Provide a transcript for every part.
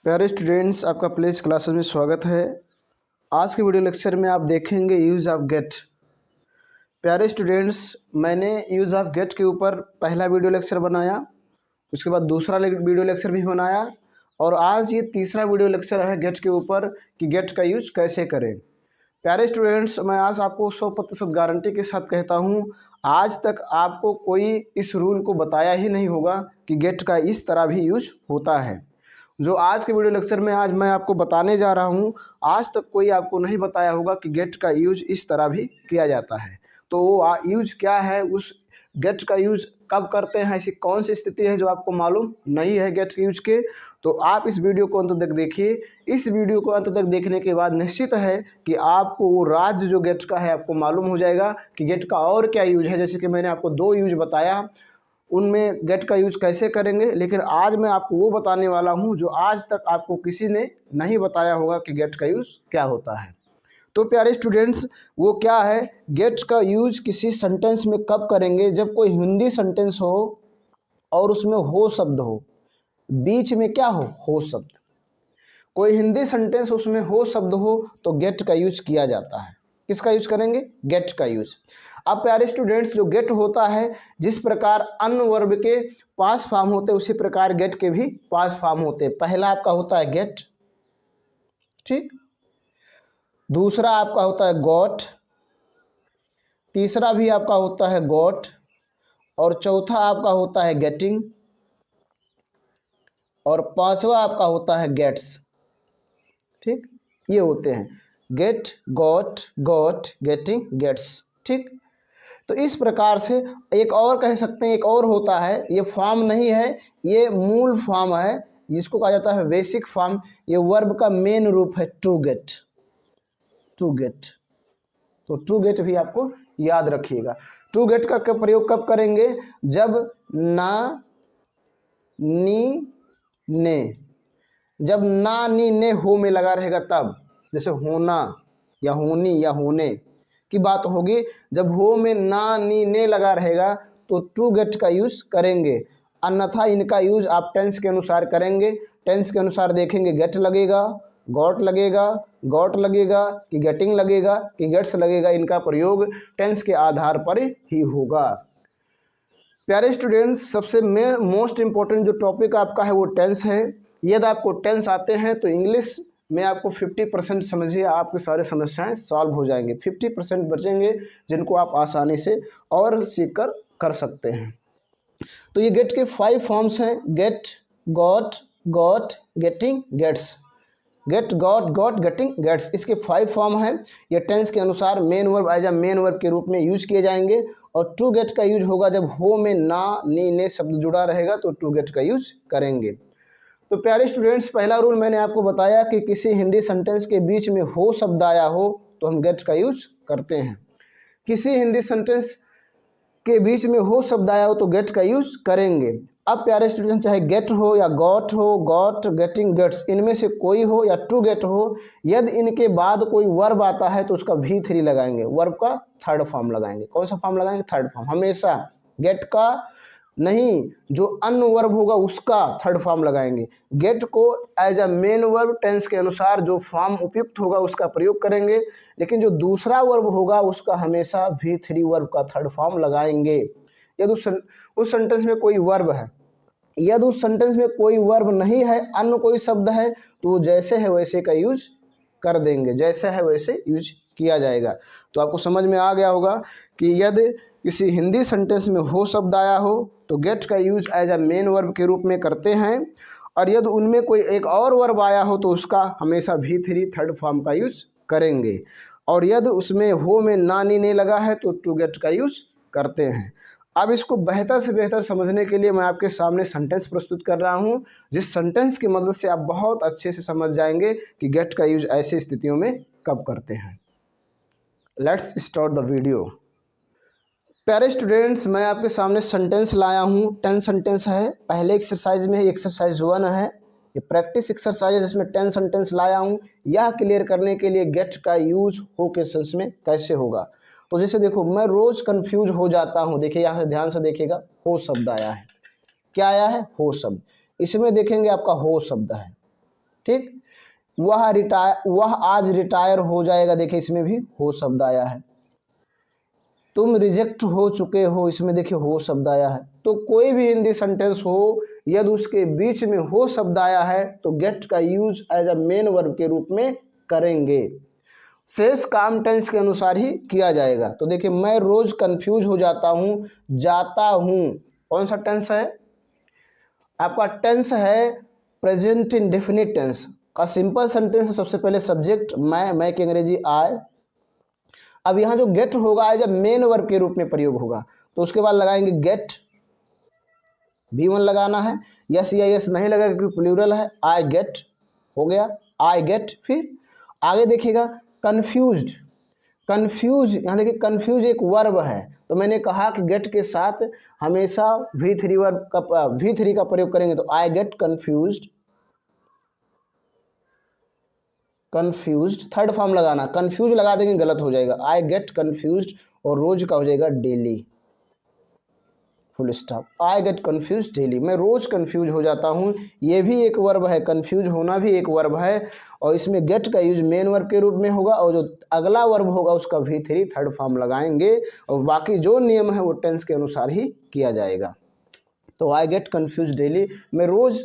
प्यारे स्टूडेंट्स, आपका place classes में स्वागत है। आज के वीडियो लेक्चर में आप देखेंगे यूज़ ऑफ गेट। प्यारे स्टूडेंट्स, मैंने यूज़ ऑफ गेट के ऊपर पहला वीडियो लेक्चर बनाया, उसके बाद दूसरा वीडियो लेक्चर भी बनाया और आज ये तीसरा वीडियो लेक्चर है गेट के ऊपर कि गेट का यूज़ कैसे करें। प्यारे स्टूडेंट्स, मैं आज आपको 100% गारंटी के साथ कहता हूँ, आज तक आपको कोई इस रूल को बताया ही नहीं होगा कि गेट का इस तरह भी यूज होता है। जो आज के वीडियो लेक्चर में आज मैं आपको बताने जा रहा हूँ, आज तक कोई आपको नहीं बताया होगा कि गेट का यूज इस तरह भी किया जाता है। तो वो यूज क्या है, उस गेट का यूज कब करते हैं, ऐसी कौन सी स्थिति है जो आपको मालूम नहीं है गेट के यूज के, तो आप इस वीडियो को अंत तक देखिए। इस वीडियो को अंत तक देखने के बाद निश्चित है कि आपको वो राज जो गेट का है आपको मालूम हो जाएगा कि गेट का और क्या यूज है। जैसे कि मैंने आपको 2 यूज बताया, उनमें गेट का यूज कैसे करेंगे, लेकिन आज मैं आपको वो बताने वाला हूँ जो आज तक आपको किसी ने नहीं बताया होगा कि गेट का यूज क्या होता है। तो प्यारे स्टूडेंट्स, वो क्या है, गेट का यूज किसी सेंटेंस में कब करेंगे, जब कोई हिंदी सेंटेंस हो और उसमें हो शब्द हो, बीच में क्या हो शब्द। कोई हिंदी सेंटेंस उसमें हो शब्द हो तो गेट का यूज किया जाता है। किसका यूज करेंगे? गेट का यूज। अब प्यारे स्टूडेंट्स, जो गेट होता है, जिस प्रकार अन्य वर्ब के पास फॉर्म होते हैं उसी प्रकार गेट के भी पास फॉर्म होते हैं। पहला आपका होता है गेट, ठीक, दूसरा आपका होता है गॉट, तीसरा भी आपका होता है गॉट और चौथा आपका होता है गेटिंग और पांचवा आपका होता है गेट्स। ठीक, ये होते हैं get, got, got, getting, gets. ठीक, तो इस प्रकार से एक और कह सकते हैं, एक और होता है, ये फॉर्म नहीं है, ये मूल फॉर्म है, जिसको कहा जाता है बेसिक फॉर्म। ये वर्ब का मेन रूप है टू गेट, टू गेट। तो टू गेट भी आपको याद रखिएगा। टू गेट का प्रयोग कब करेंगे? जब ना, नी, ने, जब ना, नी, ने, हो में लगा रहेगा तब। जैसे होना या होनी या होने की बात होगी, जब हो में ना, नी, ने लगा रहेगा तो टू गेट का यूज करेंगे। अन्यथा इनका यूज आप टेंस के अनुसार करेंगे। टेंस के अनुसार देखेंगे गेट लगेगा, गॉट लगेगा, गॉट लगेगा कि गेटिंग लगेगा कि गेट्स लगेगा। इनका प्रयोग टेंस के आधार पर ही होगा। प्यारे स्टूडेंट्स, सबसे मोस्ट इम्पोर्टेंट जो टॉपिक आपका है वो टेंस है। यदि आपको टेंस आते हैं तो इंग्लिश में आपको 50% समझिए, आपकी सारी समस्याएं सॉल्व हो जाएंगे। 50% बचेंगे जिनको आप आसानी से और सीख कर सकते हैं। तो ये गेट के 5 फॉर्म्स हैं: get, got, got, getting, gets. Get, got, got, getting, gets, इसके 5 फॉर्म हैं। ये टेंस के अनुसार main verb as a main verb के रूप में यूज किए जाएंगे। और टू गेट का यूज होगा जब हो में ना, नी, ने शब्द जुड़ा रहेगा तो टू गेट का यूज करेंगे। तो प्यारे स्टूडेंट्स, पहला रूल मैंने आपको बताया कि किसी हिंदी सेंटेंस के बीच में हो शब्द आया हो तो हम गेट का यूज करते हैं। किसी हिंदी सेंटेंस के बीच में हो शब्द आया हो तो गेट का यूज करेंगे। अब प्यारे स्टूडेंट, चाहे गेट हो या गॉट हो, गॉट, गेटिंग, गेट्स, इनमें से कोई हो या टू गेट हो, यदि इनके बाद कोई वर्ब आता है तो उसका V3 लगाएंगे, वर्ब का थर्ड फॉर्म लगाएंगे। कौन सा फॉर्म लगाएंगे? Third form. हमेशा गेट का नहीं, जो अन्य वर्ब होगा उसका थर्ड फॉर्म लगाएंगे। गेट को as a main verb tense के अनुसार जो फॉर्म उपयुक्त होगा उसका प्रयोग करेंगे, लेकिन जो दूसरा वर्ब होगा उसका हमेशा V3 वर्ब का थर्ड फॉर्म लगाएंगे। यदि उस सेंटेंस में कोई वर्ब है, यदि उस सेंटेंस में कोई वर्ब नहीं है, अन्य कोई शब्द है, तो वो जैसे है वैसे का यूज कर देंगे, जैसे है वैसे यूज किया जाएगा। तो आपको समझ में आ गया होगा कि यदि किसी हिंदी सेंटेंस में हो शब्द आया हो तो गेट का use as a main verb के रूप में करते हैं, और यदि उनमें कोई एक और वर्ब आया हो तो उसका हमेशा V3 थर्ड फॉर्म का यूज करेंगे। और यदि उसमें हो में ना, नी, ने लगा है तो टू गेट का यूज करते हैं। अब इसको बेहतर से बेहतर समझने के लिए मैं आपके सामने सेंटेंस प्रस्तुत कर रहा हूं, जिस सेंटेंस की मदद से आप बहुत अच्छे से समझ जाएंगे कि गेट का यूज ऐसी स्थितियों में कब करते हैं। Let's start the video. प्यारे स्टूडेंट्स, मैं आपके सामने सेंटेंस लाया हूँ। 10 सेंटेंस है। पहले एक्सरसाइज में एक्सरसाइज 1 है, ये प्रैक्टिस एक्सरसाइज है जिसमें 10 सेंटेंस लाया हूँ। यह क्लियर करने के लिए गेट का यूज हो के सेंस में कैसे होगा। तो जैसे देखो, मैं रोज कंफ्यूज हो जाता हूँ। देखिए यहाँ से ध्यान से देखिएगा, हो शब्द आया है। क्या आया है? हो शब्द। इसमें देखेंगे आपका हो शब्द है, ठीक। वह आज रिटायर हो जाएगा, देखिए इसमें भी हो शब्द आया है। तुम रिजेक्ट हो चुके हो, इसमें देखिए हो शब्द आया है। तो कोई भी हिंदी सेंटेंस हो यदि उसके बीच में हो शब्द आया है तो गेट का use as a main verb के रूप में करेंगे। शेष काम टेंस के अनुसार ही किया जाएगा। तो देखिए मैं रोज कंफ्यूज हो जाता हूँ, जाता हूँ कौन सा टेंस है आपका? टेंस है प्रेजेंट इंडेफिनिट टेंस का सिंपल सेंटेंस है। सबसे पहले सब्जेक्ट मैं की अंग्रेजी आई। अब यहाँ जो गेट होगा जब मेन वर्ब के रूप में प्रयोग होगा तो उसके बाद लगाएंगे गेट, V1 लगाना है। यस या यस नहीं लगेगा क्योंकि प्लूरल है। आई गेट हो गया, आई गेट। फिर आगे देखिएगा कंफ्यूज्ड। कंफ्यूज, यहाँ देखिए कंफ्यूज एक वर्ब है तो मैंने कहा कि गेट के साथ हमेशा V3 का प्रयोग करेंगे। तो I get confused, confused third form लगाना, कंफ्यूज लगा देंगे गलत हो जाएगा। आई गेट कंफ्यूज्ड और रोज का हो जाएगा daily, full stop. I get confuse daily, मैं रोज कंफ्यूज हो जाता हूँ। ये भी एक वर्ब है, कंफ्यूज होना भी एक वर्ब है और इसमें गेट का यूज मेन वर्ब के रूप में होगा और जो अगला वर्ब होगा उसका V3 थर्ड फॉर्म लगाएंगे और बाकी जो नियम है वो टेंस के अनुसार ही किया जाएगा। तो आई गेट कंफ्यूज डेली, मैं रोज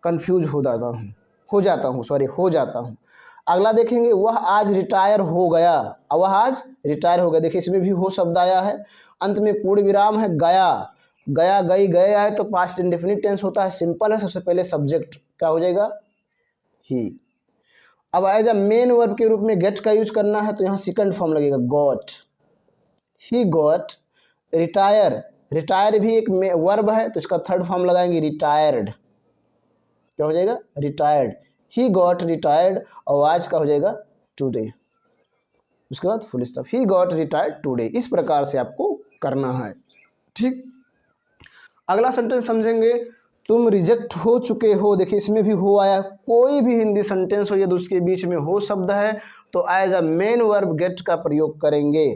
कंफ्यूज हो जाता हूँ। अगला देखेंगे वह आज रिटायर हो गया। अब वह आज रिटायर हो गया, देखिए इसमें भी हो शब्द आया है। अंत में पूर्ण विराम है, गया, गया गई गए आए तो पास्ट इंडेफिनिट टेंस होता है, सिंपल है। सबसे पहले सब्जेक्ट क्या हो जाएगा? ही। अब एज अ मेन वर्ब के रूप में गेट का यूज करना है तो यहाँ सेकंड फॉर्म लगेगा got, he got. Retire, retire भी एक वर्ब है तो इसका थर्ड फॉर्म लगाएंगे रिटायर्ड, क्या हो जाएगा? रिटायर्ड। ही गॉट रिटायर्ड और आज का हो जाएगा टुडे, उसके बाद full stop. He got retired today. इस प्रकार से आपको करना है, ठीक। अगला सेंटेंस समझेंगे, तुम रिजेक्ट हो चुके हो। देखिए इसमें भी हो आया। कोई भी हिंदी सेंटेंस हो यदि उसके बीच में हो शब्द है तो as a main verb get का प्रयोग करेंगे।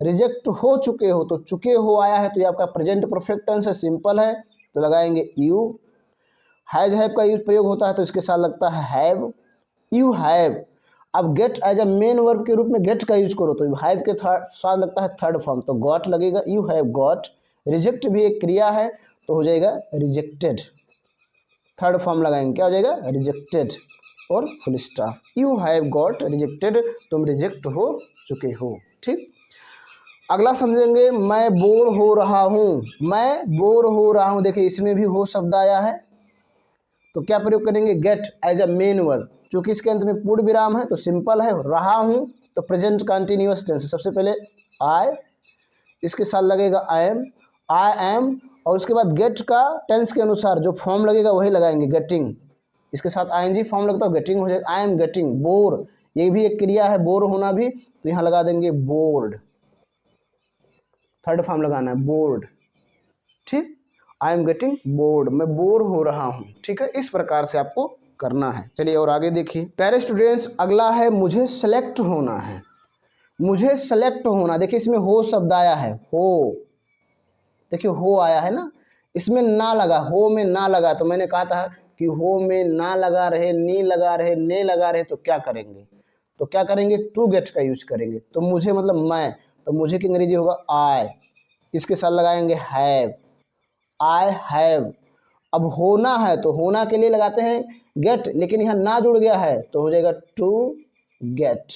रिजेक्ट हो चुके हो तो चुके हो आया है तो ये आपका प्रेजेंट परफेक्ट टेंस है, सिंपल है तो लगाएंगे यू। हैज हैव का यूज प्रयोग होता है तो इसके साथ लगता है हैव, यू हैव। अब get as a main verb के रूप में गेट का यूज करो तो हैव के साथ लगता है थर्ड फॉर्म तो गॉट लगेगा, यू हैव गॉट। रिजेक्ट भी एक क्रिया है तो हो जाएगा रिजेक्टेड, थर्ड फॉर्म लगाएंगे, क्या हो जाएगा? रिजेक्टेड और full stop. You have got rejected, तुम रिजेक्ट हो चुके हो, ठीक। अगला समझेंगे मैं बोर हो रहा हूँ। मैं बोर हो रहा हूँ, देखिए इसमें भी हो शब्द आया है तो क्या प्रयोग करेंगे? Get as a main verb. चूंकि इसके अंत में पूर्ण विराम है तो सिंपल है, रहा हूं तो प्रेजेंट कंटिन्यूअस टेंस। सबसे पहले आई, इसके साथ लगेगा आई एम, आई एम और उसके बाद गेट का टेंस के अनुसार जो फॉर्म लगेगा वही लगाएंगे, गेटिंग। इसके साथ आईएनजी फॉर्म लगता है, गेटिंग हो जाएगा। आई एम गेटिंग बोर, ये भी एक क्रिया है बोर होना भी, तो यहाँ लगा देंगे बोर्ड, थर्ड फॉर्म लगाना है बोर्ड, ठीक। आई एम गेटिंग बोर्ड, मैं बोर हो रहा हूँ, ठीक है। इस प्रकार से आपको करना है। चलिए और आगे देखिए प्यारे स्टूडेंट्स, अगला है मुझे सेलेक्ट होना है। मुझे सेलेक्ट होना, देखिए इसमें हो शब्द आया है, हो, देखिए हो आया है ना, इसमें ना लगा, हो में ना लगा तो मैंने कहा था कि हो में ना लगा रहे, नी लगा रहे, ने लगा रहे तो क्या करेंगे? तो क्या करेंगे? टू गेट का यूज करेंगे। तो मुझे मतलब मैं, तो मुझे की अंग्रेजी होगा आई, इसके साथ लगाएंगे हैव, आई हैव। अब होना है तो होना के लिए लगाते हैं गेट, लेकिन यहाँ ना जुड़ गया है तो हो जाएगा टू गेट,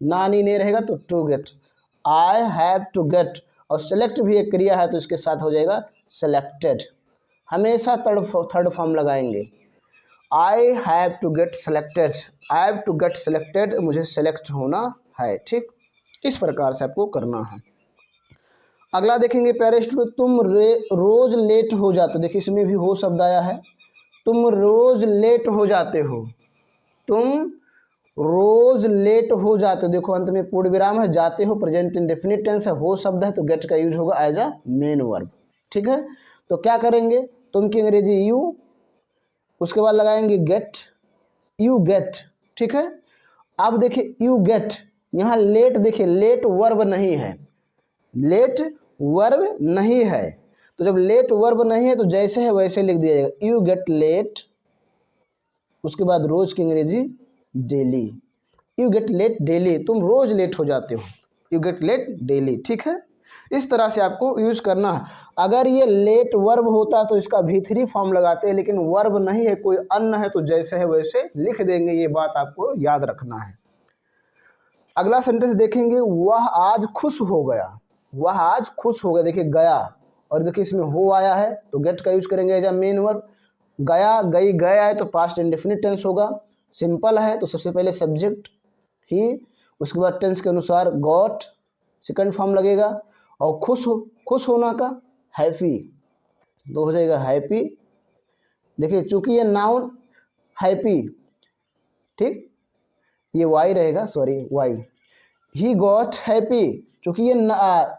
ना नी नहीं रहेगा तो to get, I have to get. और सेलेक्ट भी एक क्रिया है तो इसके साथ हो जाएगा सेलेक्टेड, हमेशा थर्ड फॉर्म लगाएंगे। I have to get selected, I have to get selected, मुझे सेलेक्ट होना है, ठीक। इस प्रकार से आपको करना है। अगला देखेंगे प्यारे स्टूडेंट, तुम रोज लेट हो जाते, देखिए इसमें भी हो शब्द आया है। तुम रोज लेट हो जाते हो, तुम रोज लेट हो जाते हो, देखो अंत में पूर्ण विराम है, जाते हो प्रेजेंट इंडेफिनिट टेंस है, हो शब्द है तो गेट का यूज होगा एज अ मेन वर्ब, ठीक है। तो क्या करेंगे? तुम की अंग्रेजी यू, उसके बाद लगाएंगे गेट, यू गेट, ठीक है। अब देखिए यू गेट, यहाँ लेट, देखिए लेट वर्ब नहीं है, लेट वर्ब नहीं है, तो जब लेट वर्ब नहीं है तो जैसे है वैसे लिख दिया जाएगा, यू गेट लेट, उसके बाद रोज की अंग्रेजी daily. You get late daily, तुम रोज लेट हो जाते हो, यू गेट लेट डेली। ठीक है, इस तरह से आपको यूज करना है। अगर ये लेट वर्ब होता तो इसका V3 फॉर्म लगाते हैं, लेकिन वर्ब नहीं है, कोई अन्न है, तो जैसे है वैसे लिख देंगे। ये बात आपको याद रखना है। अगला सेंटेंस देखेंगे, वह आज खुश हो गया। वह आज खुश हो गया, देखिए गया, और देखिए इसमें हो आया है तो गेट का यूज करेंगे एज अ मेन वर्ब। गया गई गए आए तो पास्ट इंडेफिनिट टेंस होगा। सिंपल है तो सबसे पहले सब्जेक्ट ही, उसके बाद टेंस के अनुसार गॉट सेकंड फॉर्म लगेगा, और खुश होना का हैप्पी तो हो जाएगा हैप्पी। देखिए चूंकि ये नाउन हैप्पी, ठीक, ये वाई रहेगा, sorry Y. He got happy, चूंकि ये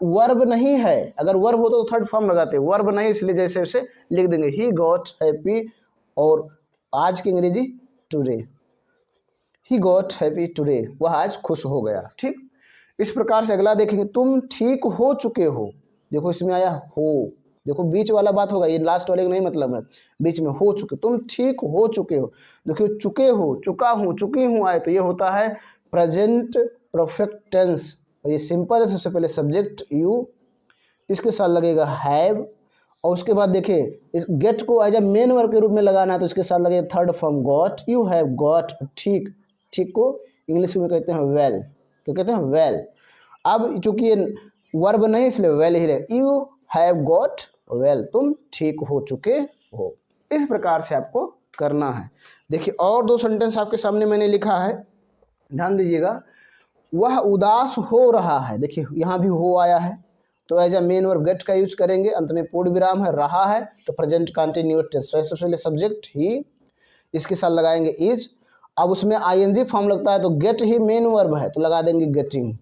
वर्ब नहीं है, अगर वर्ब हो तो थर्ड फॉर्म लगाते, वर्ब नहीं इसलिए जैसे वैसे लिख देंगे ही गॉट हैप्पी। और आज की अंग्रेजी टुडे, ही गॉट हैप्पी टुडे, वह आज खुश हो गया। ठीक, इस प्रकार से अगला देखेंगे, तुम ठीक हो चुके हो। देखो इसमें आया हो, देखो बीच वाला बात होगा, ये लास्ट वाले का नहीं मतलब है, बीच में हो चुके, तुम ठीक हो चुके हो। देखिए चुके हो, चुका हूँ, चुकी हूँ आए तो ये होता है प्रेजेंट परफेक्ट टेंस, और ये सिंपल है। सबसे पहले सब्जेक्ट यू, इसके साथ लगेगा हैव, और उसके बाद देखिए इस गेट को एज ए मेन वर्ब के रूप में लगाना है तो इसके साथ लगेगा third form got. You have got, ठीक, ठीक को इंग्लिश में कहते हैं वेल, क्या कहते हैं वेल। अब चूंकि ये वर्ब नहीं इसलिए वेल ही रहे, यू हैव गॉट वेल, तुम ठीक हो चुके हो। इस प्रकार से आपको करना है। देखिए और दो सेंटेंस आपके सामने मैंने लिखा है, ध्यान दीजिएगा। वह उदास हो रहा है, देखिए यहाँ भी हो आया है तो as a main verb get का यूज करेंगे, अंत में पूर्ण विराम है, रहा है तो प्रेजेंट कंटिन्यूअस टेंस। सबसे पहले सब्जेक्ट ही, इसके साथ लगाएंगे इज। अब उसमें आईएनजी फॉर्म लगता है तो गेट ही मेन वर्ब है तो लगा देंगे गेटिंग,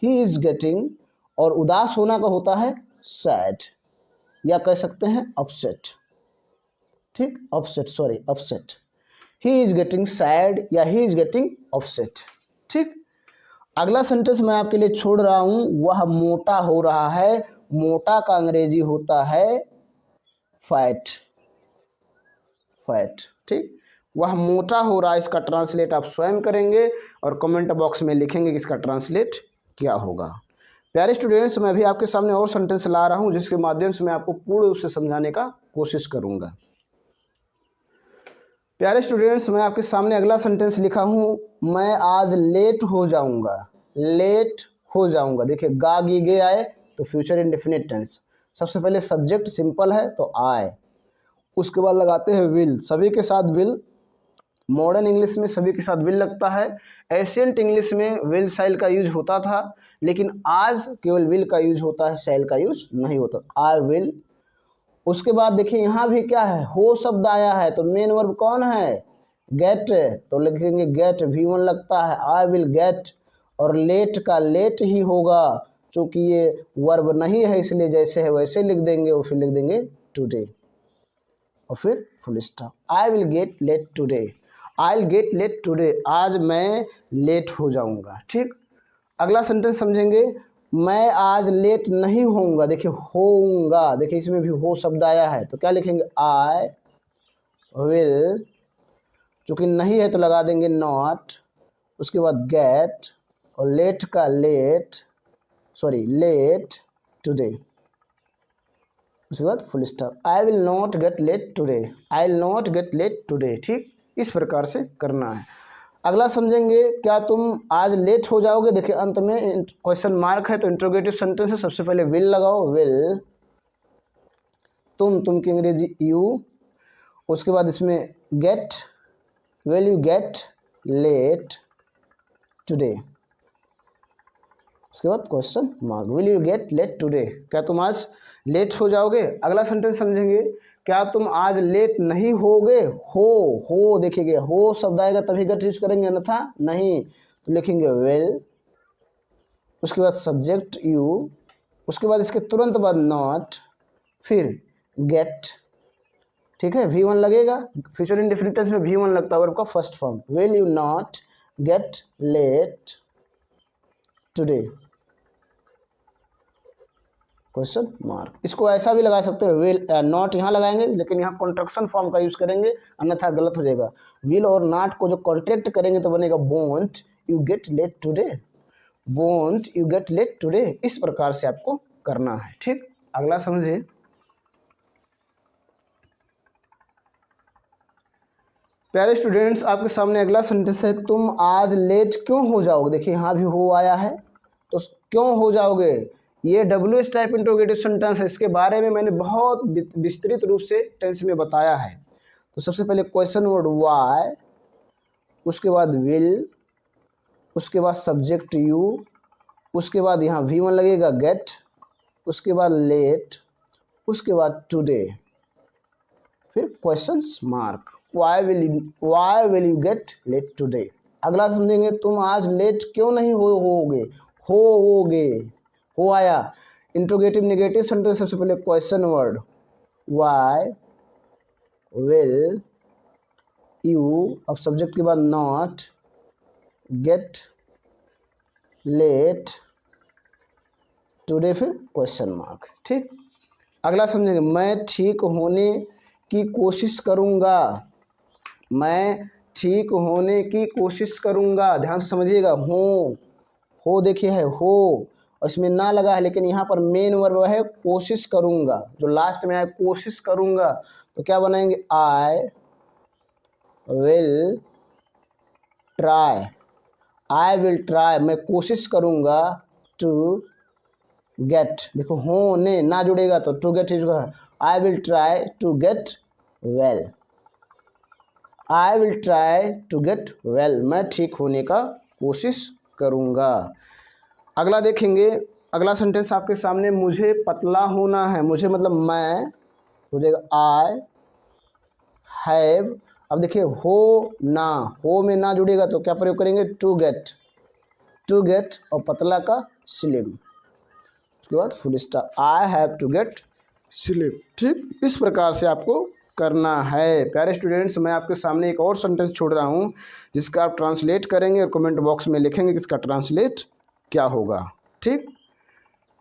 ही इज गेटिंग। और उदास होना का होता है सैड, या कह सकते हैं अपसेट, ठीक, upset, sorry upset. He is getting sad या ही इज गेटिंग अपसेट। ठीक, अगला सेंटेंस मैं आपके लिए छोड़ रहा हूं, वह मोटा हो रहा है। मोटा का अंग्रेजी होता है फैट, फैट। ठीक, वह मोटा हो रहा है, इसका ट्रांसलेट आप स्वयं करेंगे और कमेंट बॉक्स में लिखेंगे कि इसका ट्रांसलेट क्या होगा। प्यारे स्टूडेंट्स, मैं भी आपके सामने और सेंटेंस ला रहा हूं जिसके माध्यम से मैं आपको पूर्ण रूप से समझाने का कोशिश करूंगा। प्यारे स्टूडेंट्स, मैं आपके सामने अगला सेंटेंस लिखा हूं, मैं आज लेट हो जाऊंगा। लेट हो जाऊंगा, देखिए गा गी गे आए तो फ्यूचर इंडेफिनिट टेंस। सबसे पहले सब्जेक्ट सिंपल है तो आए, उसके बाद लगाते हैं विल, सभी के साथ विल। मॉडर्न इंग्लिश में सभी के साथ विल लगता है, एशियंट इंग्लिश में विल शैल का यूज होता था, लेकिन आज केवल विल का यूज होता है, शैल का यूज नहीं होता। I will. उसके बाद देखिए यहाँ भी क्या है, हो शब्द आया है तो मेन वर्ब कौन है, गेट, तो लिखेंगे गेट, V1 लगता है, आई विल गेट। और लेट का लेट ही होगा, चूंकि ये वर्ब नहीं है इसलिए जैसे है वैसे लिख देंगे, और फिर लिख देंगे टुडे, और फिर full stop. I will get late today, I will get late today, आज मैं लेट हो जाऊंगा। ठीक, अगला सेंटेंस समझेंगे, मैं आज लेट नहीं होऊंगा। देखिए होऊंगा, देखिए इसमें भी हो शब्द आया है तो क्या लिखेंगे, आई विल, चूंकि नहीं है तो लगा देंगे नॉट। उसके बाद गेट, और लेट का लेट, सॉरी लेट टुडे, उसके बाद full stop. I will not get late today, I will not get late today. ठीक, इस प्रकार से करना है। अगला समझेंगे, क्या तुम आज लेट हो जाओगे। देखिए अंत में क्वेश्चन मार्क है तो इंट्रोगेटिव सेंटेंस है, सबसे पहले विल लगाओ, विल तुम की अंग्रेजी यू। उसके बाद इसमें get, will you get late today, उसके बाद question mark, will you get late today, क्या तुम आज लेट हो जाओगे। अगला सेंटेंस समझेंगे, क्या तुम आज लेट नहीं होगे। हो देखिएगा, हो शब्द आएगा तभी गेट यूज करेंगे, अन्यथा नहीं, तो लिखेंगे विल। उसके बाद सब्जेक्ट यू, उसके बाद इसके तुरंत बाद नॉट, फिर गेट। ठीक है, V1 लगेगा, फ्यूचर इंडेफिनिट टेंस में V1 लगता है वर्ब का first form. Will you not get late today, question mark. इसको ऐसा भी लगा सकते हो, विल नॉट यहाँ लगाएंगे लेकिन यहाँ कॉन्ट्रैक्शन फॉर्म का यूज करेंगे, अन्यथा गलत हो जाएगा। विल और नॉट को जो कॉन्ट्रैक्ट करेंगे तो बनेगा won't you get late today, won't you get late today. इस प्रकार से आपको करना है, ठीक। अगला समझिए, प्यारे स्टूडेंट्स आपके सामने अगला सेंटेंस है, तुम आज लेट क्यों हो जाओगे। देखिए यहाँ भी हो आया है, तो क्यों हो जाओगे, ये WH टाइप इंट्रोगेटिव सेंटेंस है। इसके बारे में मैंने बहुत विस्तृत रूप से टेंस में बताया है। तो सबसे पहले क्वेश्चन वर्ड वाई, उसके बाद विल, उसके बाद सब्जेक्ट यू, उसके बाद यहाँ V1 लगेगा गेट, उसके बाद लेट, उसके बाद टुडे, फिर question mark. Why will you get late today. अगला समझेंगे, तुम आज लेट क्यों नहीं होगे, हो आया। इंट्रोगेटिव नेगेटिव सेंटेंस, सबसे पहले question word Y will you, अब सब्जेक्ट के बाद नॉट, गेट लेट टुडे, फिर क्वेश्चन मार्क, ठीक। अगला समझेंगे, मैं ठीक होने की कोशिश करूँगा, मैं ठीक होने की कोशिश करूँगा। ध्यान से समझिएगा, हो देखिए है हो, और इसमें ना लगा है लेकिन यहाँ पर मेन वर्ब है कोशिश करूँगा, जो लास्ट में आए कोशिश करूँगा, तो क्या बनाएंगे, आई will try, I will try, मैं कोशिश करूँगा, टू गेट, देखो होने ना जुड़ेगा तो टू गेट ही, I will try to get well, I will try to get well, मैं ठीक होने का कोशिश करूँगा। अगला देखेंगे, अगला सेंटेंस आपके सामने, मुझे पतला होना है, मुझे मतलब मैं, हो जाएगा आई हैव, अब देखिए हो ना, हो में ना जुड़ेगा तो क्या प्रयोग करेंगे, टू गेट और पतला का स्लिम, उसके बाद full stop, I have to get slim, ठीक। इस प्रकार से आपको करना है। प्यारे स्टूडेंट्स, मैं आपके सामने एक और सेंटेंस छोड़ रहा हूँ जिसका आप ट्रांसलेट करेंगे और कमेंट बॉक्स में लिखेंगे कि इसका ट्रांसलेट क्या होगा, ठीक।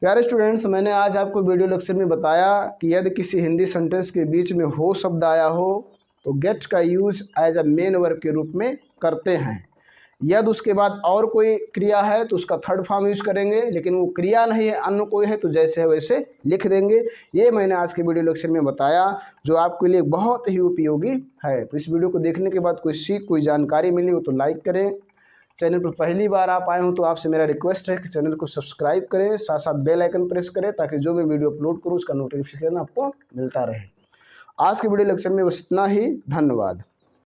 प्यारे स्टूडेंट्स, मैंने आज आपको वीडियो लेक्चर में बताया कि यदि किसी हिंदी सेंटेंस के बीच में हो शब्द आया हो तो गेट का use as a main verb के रूप में करते हैं। यदि उसके बाद और कोई क्रिया है तो उसका थर्ड फॉर्म यूज करेंगे, लेकिन वो क्रिया नहीं है, अन्य कोई है तो जैसे है वैसे लिख देंगे। ये मैंने आज के वीडियो लेक्चर में बताया, जो आपके लिए बहुत ही उपयोगी है। तो इस वीडियो को देखने के बाद कोई जानकारी मिली हो तो लाइक करें। चैनल पर पहली बार आप आए हो तो आपसे मेरा रिक्वेस्ट है कि चैनल को सब्सक्राइब करें, साथ साथ बेल आइकन प्रेस करें, ताकि जो मैं वीडियो अपलोड करूँ उसका नोटिफिकेशन आपको मिलता रहे। आज के वीडियो लेक्चर में बस इतना ही, धन्यवाद।